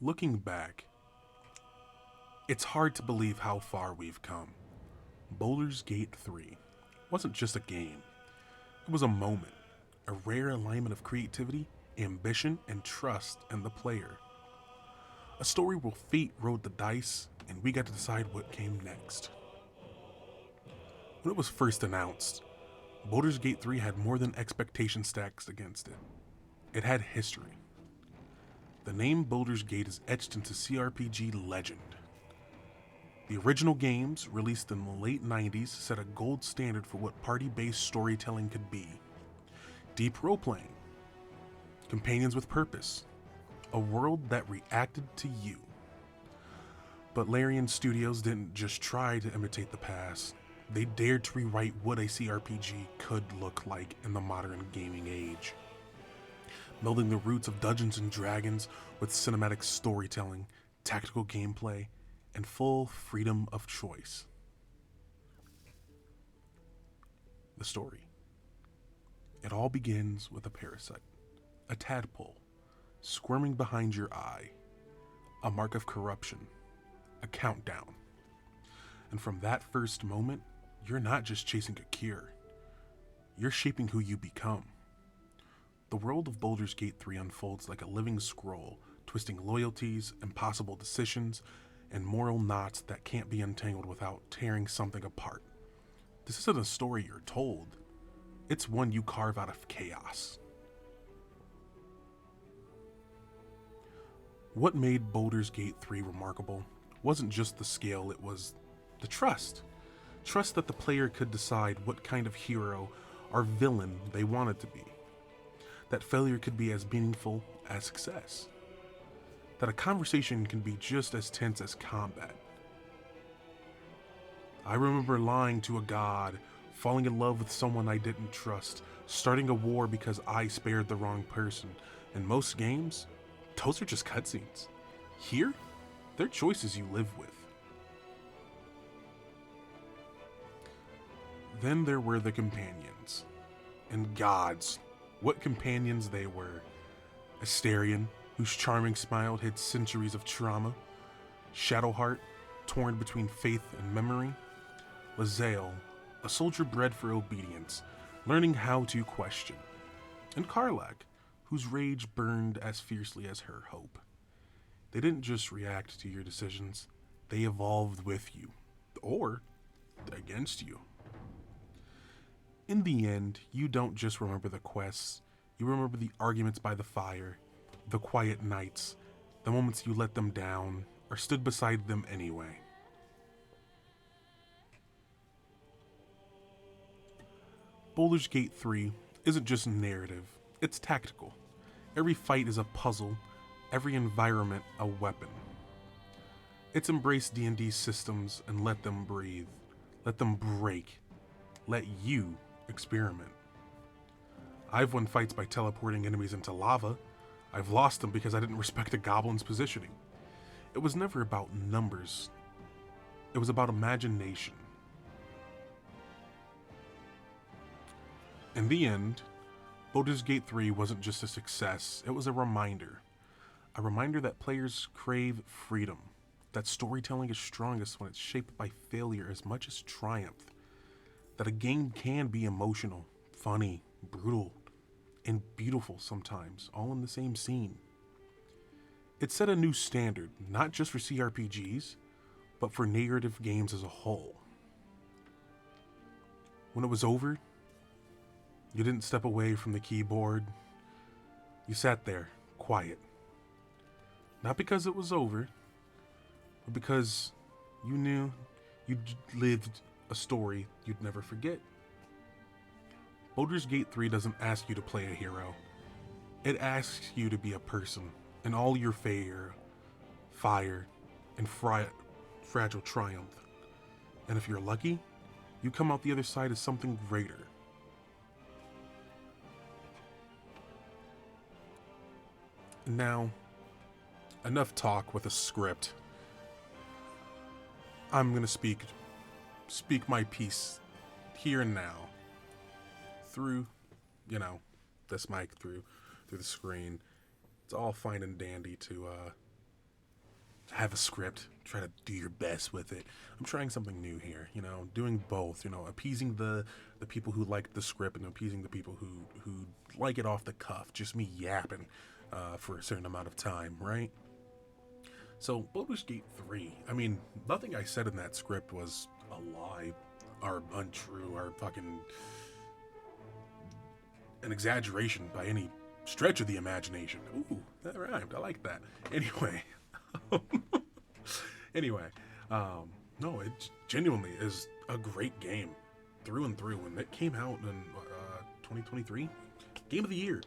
Looking back, it's hard to believe how far we've come. Baldur's Gate 3 wasn't just a game, it was a moment, a rare alignment of creativity, ambition, and trust in the player. A story where fate rolled the dice and we got to decide what came next. When it was first announced, Baldur's Gate 3 had more than expectation stacks against it. It had history. The name Baldur's Gate is etched into CRPG legend. The original games, released in the late 90s, set a gold standard for what party-based storytelling could be. Deep role-playing, companions with purpose, a world that reacted to you. But Larian Studios didn't just try to imitate the past, they dared to rewrite what a CRPG could look like in the modern gaming age. Melding the roots of Dungeons and Dragons with cinematic storytelling, tactical gameplay, and full freedom of choice. The story. It all begins with a parasite, a tadpole, squirming behind your eye, a mark of corruption, a countdown. And from that first moment, you're not just chasing a cure, you're shaping who you become. The world of Baldur's Gate 3 unfolds like a living scroll, twisting loyalties, impossible decisions, and moral knots that can't be untangled without tearing something apart. This isn't a story you're told, it's one you carve out of chaos. What made Baldur's Gate 3 remarkable wasn't just the scale, it was the trust. Trust that the player could decide what kind of hero or villain they wanted to be. That failure could be as meaningful as success. That a conversation can be just as tense as combat. I remember lying to a god, falling in love with someone I didn't trust, starting a war because I spared the wrong person. In most games, those are just cutscenes. Here, they're choices you live with. Then there were the companions. And gods, what companions they were. Astarion, whose charming smile hid centuries of trauma. Shadowheart, torn between faith and memory. Lae'zel, a soldier bred for obedience, learning how to question. And Karlach, whose rage burned as fiercely as her hope. They didn't just react to your decisions, they evolved with you, or against you. In the end, you don't just remember the quests, you remember the arguments by the fire, the quiet nights, the moments you let them down, or stood beside them anyway. Baldur's Gate 3 isn't just narrative, it's tactical. Every fight is a puzzle, every environment a weapon. It's embraced D&D systems and let them breathe, let them break, let you experiment. I've won fights by teleporting enemies into lava. I've lost them because I didn't respect a goblin's positioning. It was never about numbers. It was about imagination. In the end, Baldur's Gate 3 wasn't just a success, it was a reminder. A reminder that players crave freedom, that storytelling is strongest when it's shaped by failure as much as triumph, that a game can be emotional, funny, brutal, and beautiful sometimes, all in the same scene. It set a new standard, not just for CRPGs, but for narrative games as a whole. When it was over, you didn't step away from the keyboard. You sat there, quiet. Not because it was over, but because you knew you'd lived a story you'd never forget. Baldur's Gate 3 doesn't ask you to play a hero. It asks you to be a person in all your failure, fire, and fragile triumph. And if you're lucky, you come out the other side as something greater. Now, enough talk with a script. I'm gonna speak my piece here and now through, this mic, through the screen. It's all fine and dandy to have a script, try to do your best with it. I'm trying something new here, doing both, appeasing the people who like the script and appeasing the people who like it off the cuff, just me yapping for a certain amount of time, right? So, Baldur's Gate 3, I mean, nothing I said in that script was a lie, or untrue, or fucking an exaggeration by any stretch of the imagination. Ooh, that rhymed. I like that. Anyway, anyway, no, it genuinely is a great game through and through. When it came out in 2023, Game of the Year.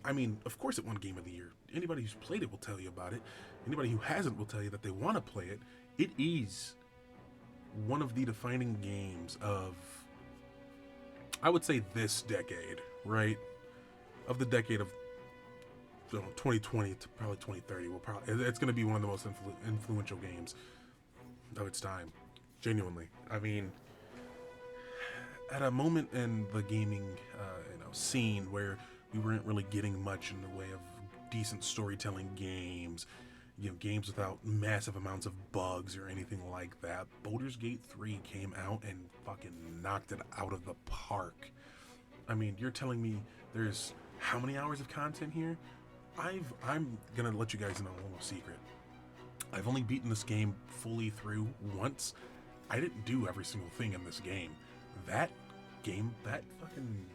I mean, of course it won Game of the Year. Anybody who's played it will tell you about it. Anybody who hasn't will tell you that they want to play it. It is one of the defining games of, I would say, this decade, right? Of the decade of 2020 to probably 2030. It's going to be one of the most influential games of its time. Genuinely. I mean, at a moment in the gaming scene where we weren't really getting much in the way of decent storytelling games, games without massive amounts of bugs or anything like that, Baldur's Gate 3 came out and fucking knocked it out of the park. I mean, you're telling me there's how many hours of content here? I'm gonna let you guys know a little secret. I've only beaten this game fully through once. I didn't do every single thing in this game. That fucking,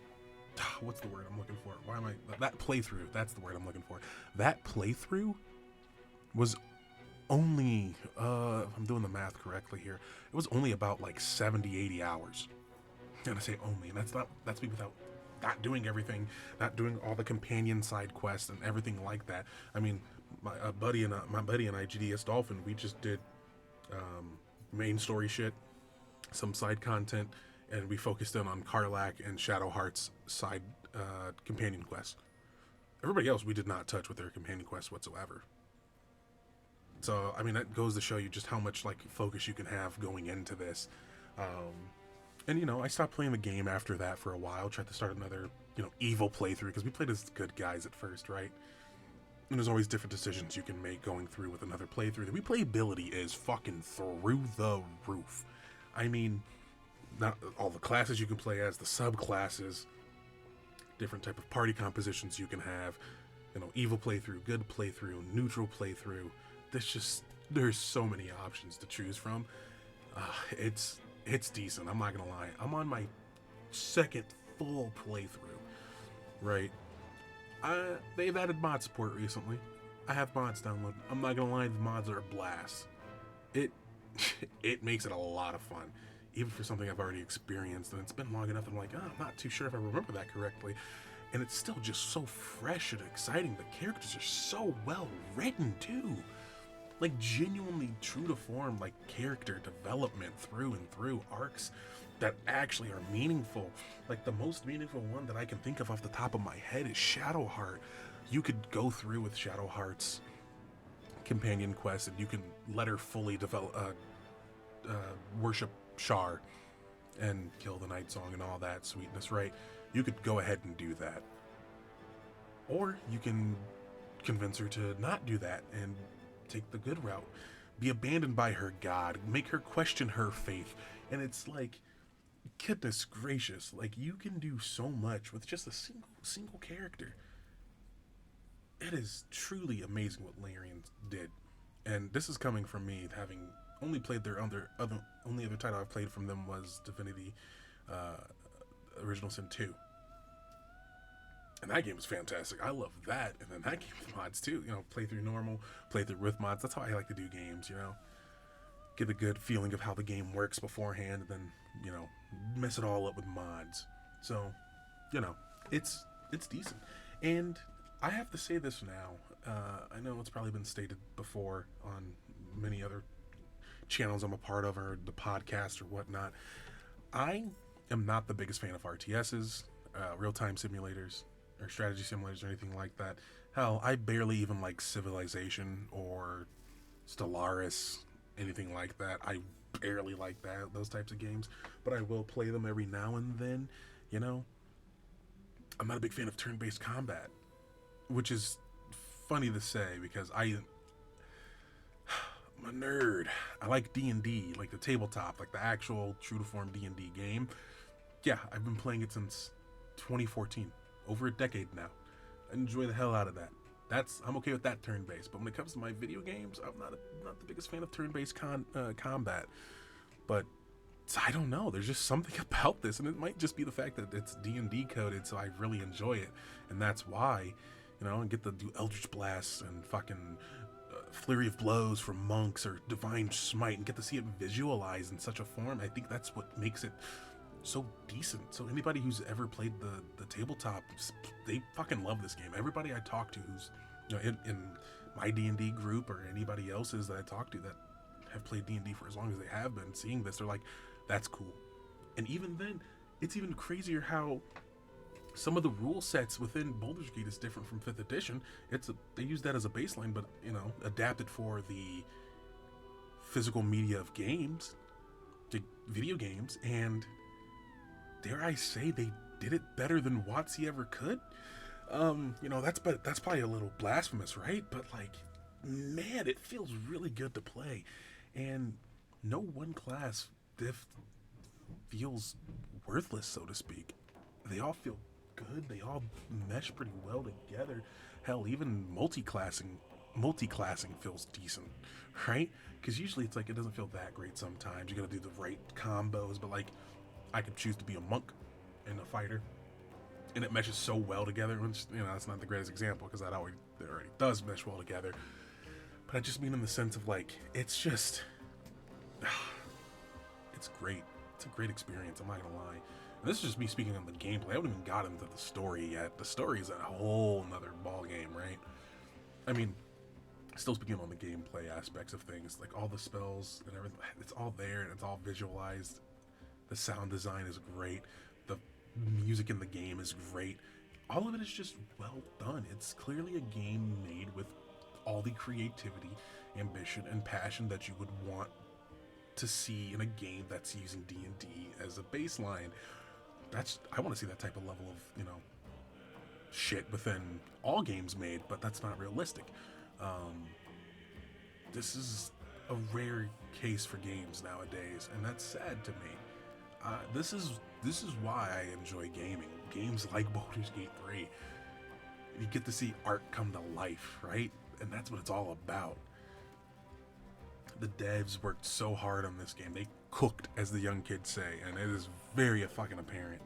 what's the word I'm looking for? That playthrough, that's the word I'm looking for. That playthrough was only, if I'm doing the math correctly here, it was only about like 70, 80 hours. And I say only, and that's me without not doing everything, not doing all the companion side quests and everything like that. I mean, my buddy and I, GDS Dolphin, we just did main story shit, some side content, and we focused in on Karlach and Shadowheart's side companion quests. Everybody else we did not touch with their companion quests whatsoever. So, I mean, that goes to show you just how much like focus you can have going into this. And, I stopped playing the game after that for a while, tried to start another, evil playthrough, because we played as good guys at first, right? And there's always different decisions you can make going through with another playthrough. The replayability is fucking through the roof. I mean, not all the classes you can play as, the subclasses, different type of party compositions you can have, evil playthrough, good playthrough, neutral playthrough. There's so many options to choose from. It's decent, I'm not gonna lie. I'm on my second full playthrough, right? They've added mod support recently. I have mods downloaded. I'm not gonna lie, the mods are a blast. It makes it a lot of fun, even for something I've already experienced, and it's been long enough. I'm like, I'm not too sure if I remember that correctly, and it's still just so fresh and exciting. The characters are so well written too. Like, genuinely true to form, like, character development through and through, arcs that actually are meaningful. Like, the most meaningful one that I can think of off the top of my head is Shadowheart. You could go through with Shadowheart's companion quest, and you can let her fully develop, worship Shar and kill the Night Song and all that sweetness, right? You could go ahead and do that. Or you can convince her to not do that and take the good route, be abandoned by her god, make her question her faith. And it's like, goodness gracious, like, you can do so much with just a single character. It is truly amazing what Larian did. And this is coming from me having only played their only other title I've played from them was Divinity Original Sin 2. And that game was fantastic. I love that. And then that game with mods too. Play through normal, play through with mods. That's how I like to do games, Get a good feeling of how the game works beforehand, and then, mess it all up with mods. So, it's decent. And I have to say this now. I know it's probably been stated before on many other channels I'm a part of, or the podcast or whatnot. I am not the biggest fan of RTSs, real-time simulators, or strategy simulators, or anything like that. Hell, I barely even like Civilization or Stellaris, anything like that. I barely like those types of games, but I will play them every now and then. I'm not a big fan of turn-based combat, which is funny to say, because I'm a nerd. I like D&D, like the tabletop, like the actual true to form D&D game. Yeah, I've been playing it since 2014, over a decade now. I enjoy the hell out of that. I'm okay with that turn-based, but when it comes to my video games, I'm not the biggest fan of turn-based combat. But I don't know. There's just something about this, and it might just be the fact that it's D&D coded, so I really enjoy it, and that's why, and get to do Eldritch Blasts and fucking Flurry of Blows from monks or Divine Smite, and get to see it visualized in such a form. I think that's what makes it so decent. So anybody who's ever played the tabletop, they fucking love this game. Everybody I talk to who's in my D&D group or anybody else's that I talk to that have played D&D for as long as they have been, seeing this, they're like, that's cool. And even then, it's even crazier how some of the rule sets within Baldur's Gate is different from 5th edition. They use that as a baseline, but adapted for the physical media of games, the video games, and dare I say they did it better than WotC ever could. That's probably a little blasphemous, right? But like, man, it feels really good to play, and no one class diff feels worthless, so to speak. They all feel good. They all mesh pretty well together. Hell, even multi-classing feels decent, right? Because usually it's like it doesn't feel that great sometimes. You gotta do the right combos, but like I could choose to be a monk and a fighter, and it meshes so well together. Which, that's not the greatest example because it already does mesh well together. But I just mean in the sense of like it's just, it's great. It's a great experience. I'm not gonna lie. And this is just me speaking on the gameplay. I haven't even got into the story yet. The story is a whole nother ball game, right? I mean, still speaking on the gameplay aspects of things, like all the spells and everything, it's all there and it's all visualized. The sound design is great. The music in the game is great. All of it is just well done. It's clearly a game made with all the creativity, ambition, and passion that you would want to see in a game that's using D&D as a baseline. I want to see that type of level of, shit within all games made, but that's not realistic. This is a rare case for games nowadays, and that's sad to me. This is why I enjoy gaming. Games like Baldur's Gate 3. You get to see art come to life, right? And that's what it's all about. The devs worked so hard on this game. They cooked, as the young kids say, and it is very fucking apparent.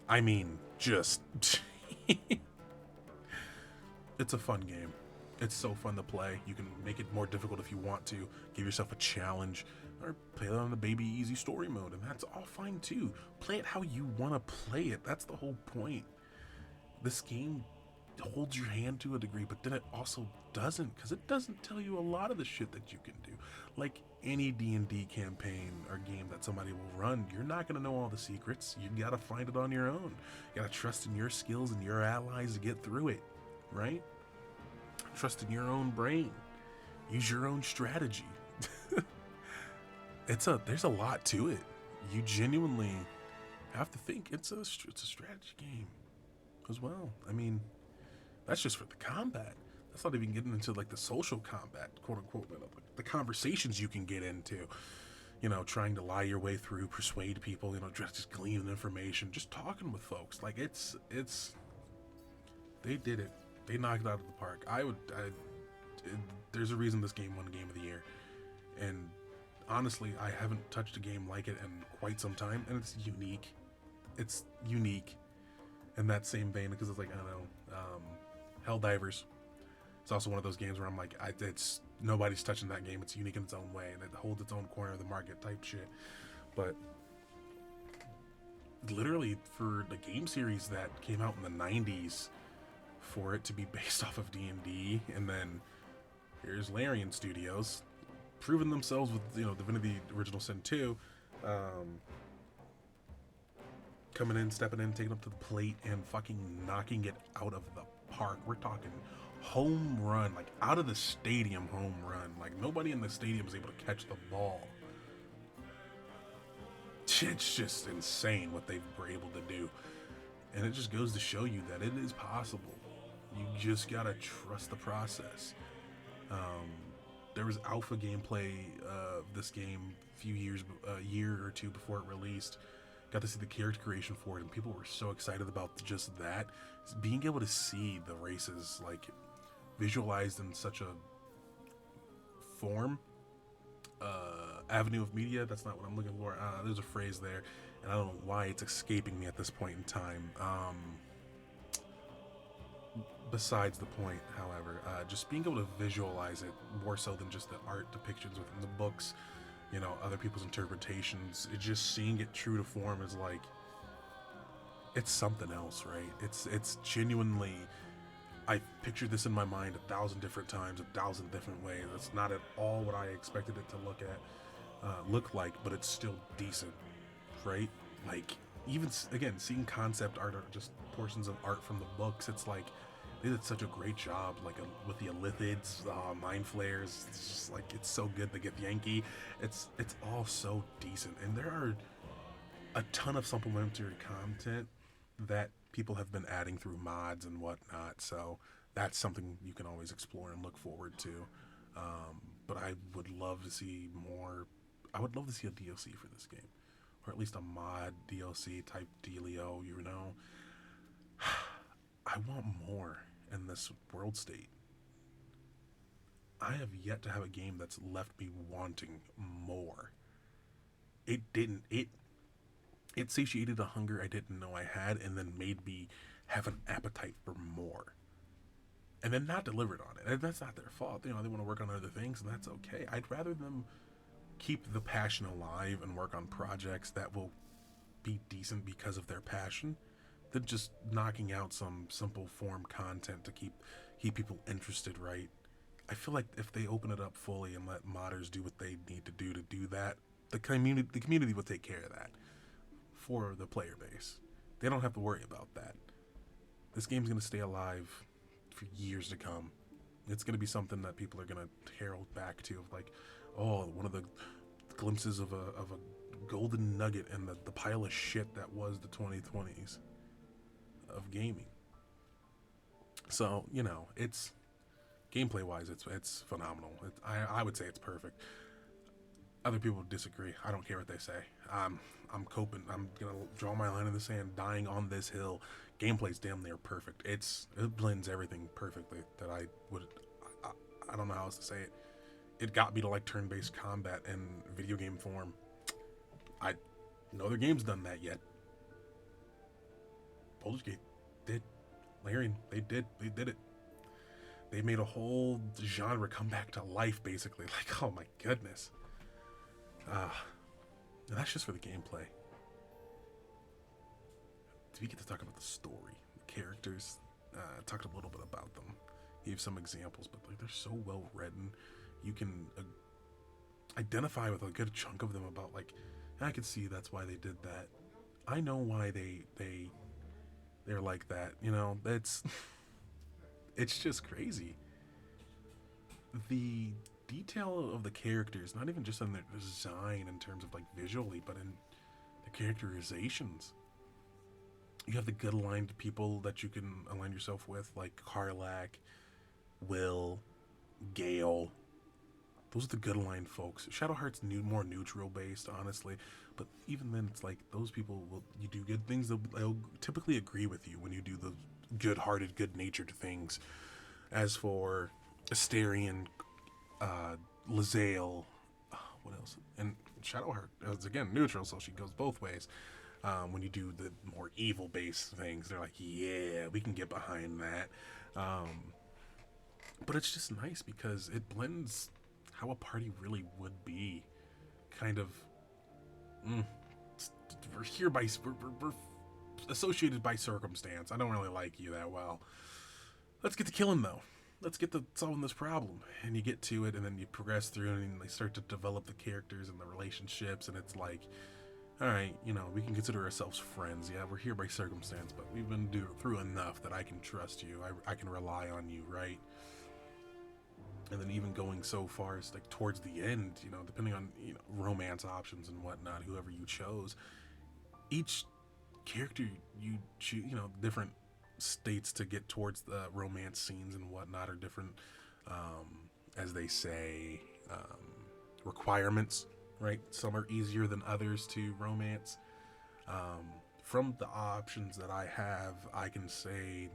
I mean, just... It's a fun game. It's so fun to play. You can make it more difficult if you want to. Give yourself a challenge. Or play it on the baby easy story mode, and that's all fine too. Play it how you want to play it. That's the whole point. This game holds your hand to a degree, but then it also doesn't, because it doesn't tell you a lot of the shit that you can do. Like any D&D campaign or game that somebody will run, you're not going to know all the secrets. You gotta find it on your own. You gotta trust in your skills and your allies to get through it, right? Trust in your own brain. Use your own strategy. There's a lot to it. You genuinely have to think it's a strategy game as well. I mean, that's just for the combat. That's not even getting into like the social combat, quote unquote, but like the conversations you can get into. Trying to lie your way through, persuade people. Just gleaning information, just talking with folks. Like they did it. They knocked it out of the park. There's a reason this game won Game of the Year, and honestly, I haven't touched a game like it in quite some time, and it's unique. It's unique in that same vein because it's like, I don't know, Helldivers. It's also one of those games where I'm like, it's nobody's touching that game. It's unique in its own way, and it holds its own corner of the market type shit. But literally, for the game series that came out in the 90s, for it to be based off of D&D, and then here's Larian Studios proving themselves with Divinity Original Sin 2, coming in, stepping in, taking up to the plate, and fucking knocking it out of the park. We're talking home run, like out of the stadium home run. Like nobody in the stadium is able to catch the ball. It's just insane what they were able to do, and it just goes to show you that it is possible. You just gotta trust the process. there was alpha gameplay of this game a year or two before it released. Got to see the character creation for it, and people were so excited about just that. Being able to see the races like visualized in such a form, avenue of media. That's not what I'm looking for. There's a phrase there, and I don't know why it's escaping me at this point in time. Besides the point, however, just being able to visualize it more so than just the art depictions within the books, other people's interpretations. It just seeing it true to form is like it's something else, right? It's genuinely. I pictured this in my mind 1,000 different times, 1,000 different ways. It's not at all what I expected it to look like, but it's still decent, right? Like even again, seeing concept art or just portions of art from the books, it's like they did such a great job, like with the lithids, mind flares. It's just like it's so good. To get Yankee, it's all so decent, and there are a ton of supplementary content that people have been adding through mods and whatnot. So that's something you can always explore and look forward to. But I would love to see more. I would love to see a DLC for this game, or at least a mod DLC type dealio. I want more in this world state. I have yet to have a game that's left me wanting more. It didn't. It satiated a hunger I didn't know I had, and then made me have an appetite for more. And then not delivered on it. And that's not their fault. They want to work on other things, and that's okay. I'd rather them keep the passion alive and work on projects that will be decent because of their passion than just knocking out some simple form content to keep people interested, right? I feel like if they open it up fully and let modders do what they need to do that, the community will take care of that for the player base. They don't have to worry about that. This game's going to stay alive for years to come. It's going to be something that people are going to herald back to, of like, oh, one of the glimpses of a golden nugget in the pile of shit that was the 2020s of gaming. So, it's gameplay wise, it's phenomenal. I would say it's perfect. Other people disagree. I don't care what they say. I'm coping. I'm gonna draw my line in the sand. Dying on this hill. Gameplay's damn near perfect. It blends everything perfectly. That I don't know how else to say it. It got me to like turn-based combat in video game form. No other game's done that yet. Baldur's Gate did. Larian, they did it. They made a whole genre come back to life, basically. Like, oh my goodness. And that's just for the gameplay. We get to talk about the story, the characters. Talked a little bit about them. Gave some examples, but like they're so well written. You can identify with a good chunk of them about like, I could see that's why they did that. I know why they're like that. It's just crazy. The detail of the characters, not even just in their design in terms of like visually, but in the characterizations. You have the good aligned people that you can align yourself with, like Karlach, Will, Gale. Those are the good aligned folks. Shadowheart's more neutral based, honestly, but even then, it's like those people you do good things, they'll typically agree with you when you do the good-hearted, good-natured things. As for Astarion, Lae'zel, what else? And Shadowheart is again neutral, so she goes both ways. When you do the more evil-based things, they're like, yeah, we can get behind that. But it's just nice because it blends how a party really would be. Kind of, we're here we're associated by circumstance. I don't really like you that well. Let's get to killing though. Let's get to solving this problem. And you get to it, and then you progress through, and they start to develop the characters and the relationships, and it's like, all right, we can consider ourselves friends. Yeah, we're here by circumstance, but we've been through enough that I can trust you. I can rely on you, right? And then even going so far as like towards the end, depending on romance options and whatnot, whoever you chose, each character you choose, different states to get towards the romance scenes and whatnot, or different as they say, requirements, right? Some are easier than others to romance. From the options that I have, I can say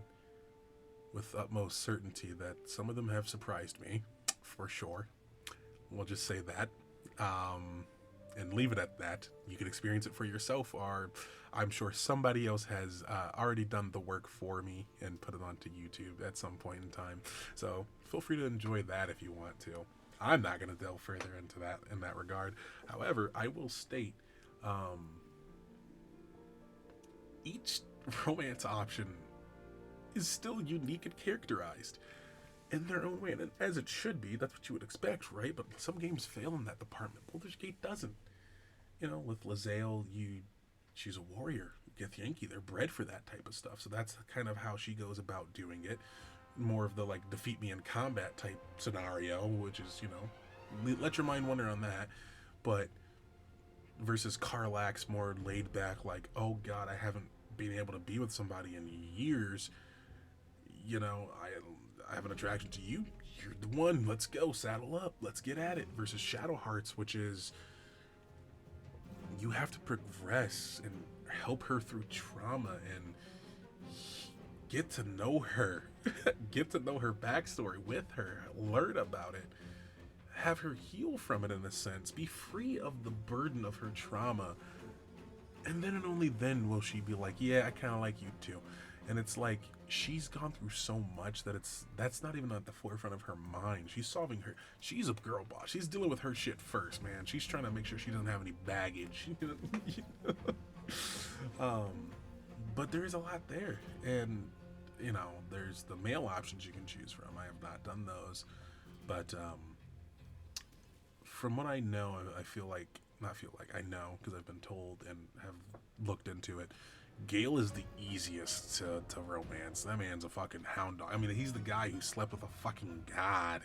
with utmost certainty that some of them have surprised me, for sure. We'll just say that. And leave it at that. You can experience it for yourself, or I'm sure somebody else has already done the work for me and put it onto YouTube at some point in time. So feel free to enjoy that if you want to. I'm not going to delve further into that in that regard. However, I will state each romance option is still unique and characterized in their own way, and as it should be. That's what you would expect, right? But some games fail in that department. Baldur's Gate doesn't. You know, with Lae'zel, she's a warrior. Githyanki, they're bred for that type of stuff. So that's kind of how she goes about doing it. More of the like defeat me in combat type scenario, which is, you know, let your mind wander on that. But versus Karlach's more laid back, like, oh god, I haven't been able to be with somebody in years. You know, I have an attraction to you. You're the one. Let's go. Saddle up. Let's get at it. Versus Shadowheart's, which is you have to progress and help her through trauma and get to know her, get to know her backstory with her, learn about it, have her heal from it in a sense, be free of the burden of her trauma. And then and only then will she be like, yeah, I kind of like you too. And it's like she's gone through so much that that's not even at the forefront of her mind. She's a girl boss. She's dealing with her shit first, man. She's trying to make sure she doesn't have any baggage. But there is a lot there, and you know, there's the male options you can choose from. I have not done those, but from what I know, I know because I've been told and have looked into it. Gale is the easiest to romance. That man's a fucking hound dog. I mean, he's the guy who slept with a fucking god.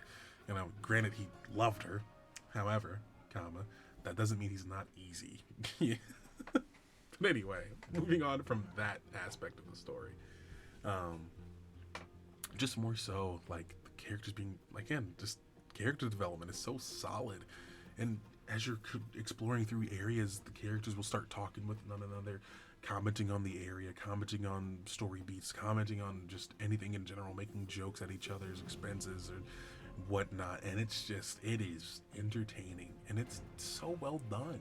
You know, granted, he loved her. However, that doesn't mean he's not easy. But anyway, moving on from that aspect of the story. Just more so, like, the characters being, again, just character development is so solid. And as you're exploring through areas, the characters will start talking with one another, commenting on the area, commenting on story beats, commenting on just anything in general, making jokes at each other's expenses or whatnot. And it is entertaining, and it's so well done.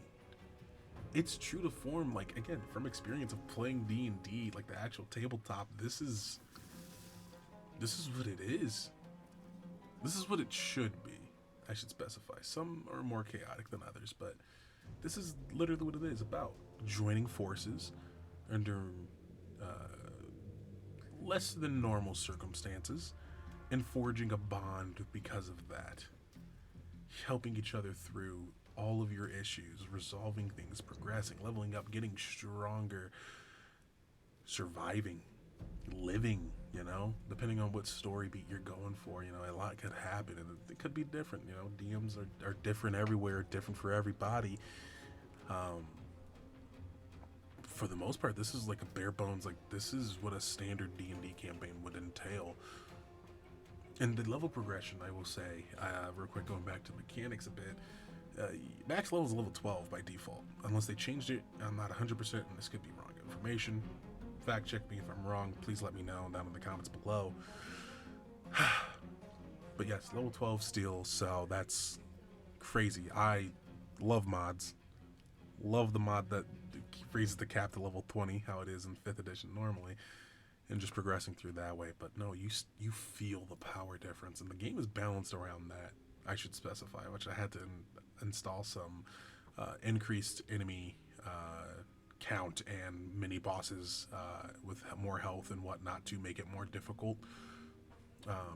It's true to form, like, again, from experience of playing D&D, like the actual tabletop, this is what it is. This is what it should be. I should specify. Some are more chaotic than others, but this is literally what it is about. Joining forces under less than normal circumstances and forging a bond because of that. Helping each other through all of your issues, resolving things, progressing, leveling up, getting stronger, surviving, living, you know, depending on what story beat you're going for. You know, a lot could happen, and it could be different. You know, DMs are different everywhere, different for everybody. For the most part, this is like a bare bones, like, this is what a standard D&D campaign would entail. And the level progression, I will say, real quick, going back to mechanics a bit, max level is level 12 by default, unless they changed it. I'm not 100%, and this could be wrong information. Fact check me if I'm wrong. Please let me know down in the comments below. But yes, level 12 still, so that's crazy. I love mods. Love the mod that raises the cap to level 20, how it is in 5th edition normally, and just progressing through that way. But no, you feel the power difference, and the game is balanced around that. I should specify, which I had to install some increased enemy count and mini bosses with more health and whatnot to make it more difficult,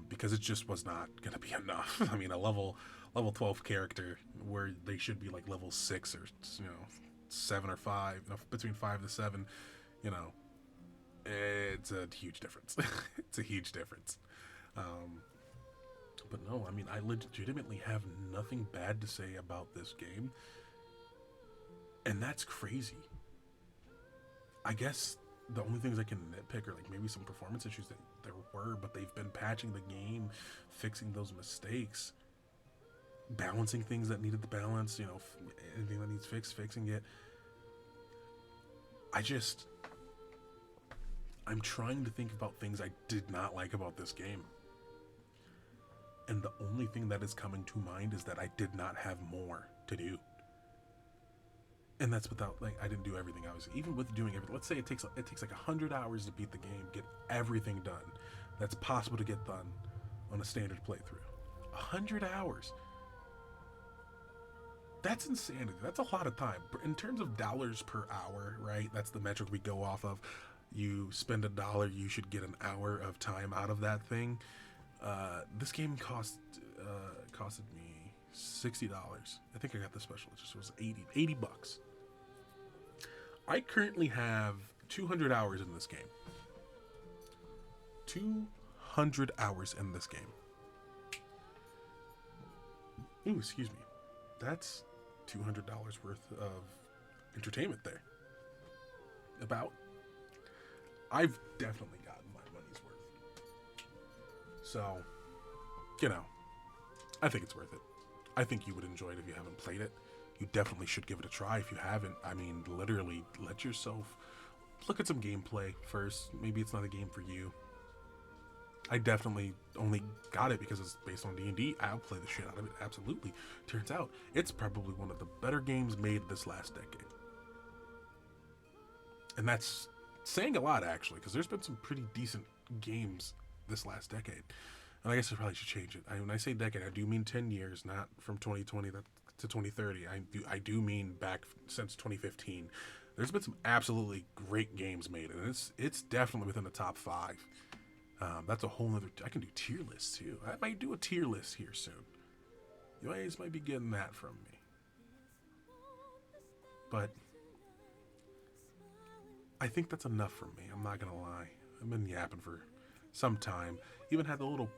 because it just was not going to be enough. I mean, a level 12 character where they should be like level 6 or, you know, 7 or 5, you know, between 5 to 7, you know, it's a huge difference. It's a huge difference. But no, I mean, I legitimately have nothing bad to say about this game, and that's crazy. I guess the only things I can nitpick are like maybe some performance issues that there were, but they've been patching the game, fixing those mistakes. balancing things that needed the balance, you know, anything that needs fixing it. I'm trying to think about things I did not like about this game. And the only thing that is coming to mind is that I did not have more to do. And that's without, like, I didn't do everything, obviously. Even with doing everything, let's say it takes like 100 hours to beat the game, get everything done that's possible to get done on a standard playthrough. 100 hours. That's insanity. That's a lot of time. In terms of dollars per hour, right? That's the metric we go off of. You spend $1, you should get an hour of time out of that thing. This game costed me $60. I think I got the special edition, so it was $80 bucks. I currently have 200 hours in this game. 200 hours in this game. Ooh, excuse me. That's $200 worth of entertainment there. About. I've definitely gotten my money's worth. So, you know, I think it's worth it. I think you would enjoy it if you haven't played it. You definitely should give it a try if you haven't. I mean, literally, let yourself look at some gameplay first. Maybe it's not a game for you. I definitely only got it because it's based on D&D. I'll play the shit out of it, absolutely. Turns out, it's probably one of the better games made this last decade. And that's saying a lot, actually, because there's been some pretty decent games this last decade. And I guess I probably should change it. When I say decade, I do mean 10 years, not from 2020 to 2030. I do mean back since 2015. There's been some absolutely great games made, and it's definitely within the top 5. That's a whole nother. I can do tier lists too. I might do a tier list here soon. You guys might be getting that from me. But I think that's enough for me. I'm not gonna lie. I've been yapping for some time. Even had the little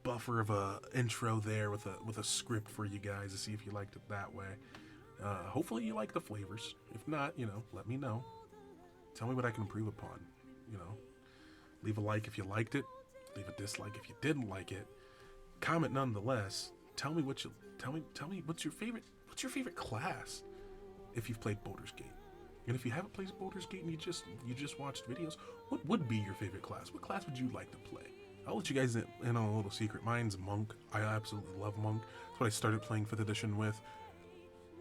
buffer of a intro there with a script for you guys to see if you liked it that way. Hopefully you like the flavors. If not, you know, let me know. Tell me what I can improve upon. You know. Leave a like if you liked it. Leave a dislike if you didn't like it. Comment nonetheless. Tell me what's your favorite class if you've played Baldur's Gate. And if you haven't played Baldur's Gate and you just watched videos, what would be your favorite class? What class would you like to play? I'll let you guys in on a little secret. Mine's Monk. I absolutely love Monk. That's what I started playing 5th edition with.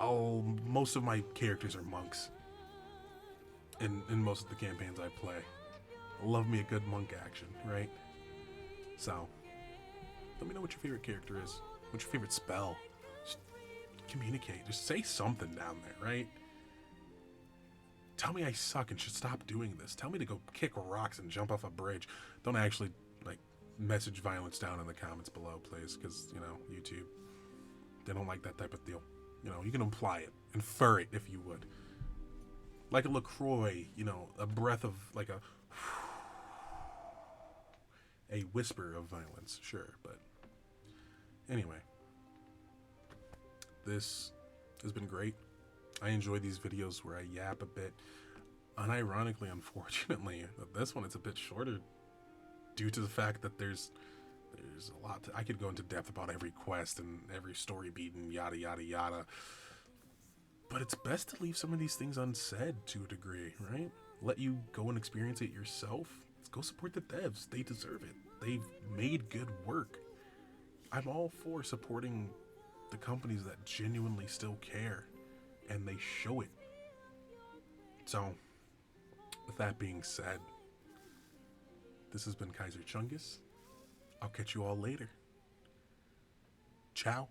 Most of my characters are monks in most of the campaigns I play. Love me a good monk action, right? So, let me know what your favorite character is. What's your favorite spell? Just communicate. Just say something down there, right? Tell me I suck and should stop doing this. Tell me to go kick rocks and jump off a bridge. Don't actually, like, message violence down in the comments below, please. Because, you know, YouTube, they don't like that type of deal. You know, you can imply it. Infer it, if you would. Like a LaCroix, you know, a breath of, like a whisper of violence, sure, but anyway, this has been great. I enjoy these videos where I yap a bit. Unironically, unfortunately, this one is a bit shorter due to the fact that there's a lot I could go into depth about every quest and every story beat and yada yada yada. But it's best to leave some of these things unsaid to a degree, right? Let you go and experience it yourself. Go support the devs. They deserve it. They've made good work. I'm all for supporting the companies that genuinely still care, and they show it. So, with that being said, this has been Kaiser Chungus. I'll catch you all later. Ciao.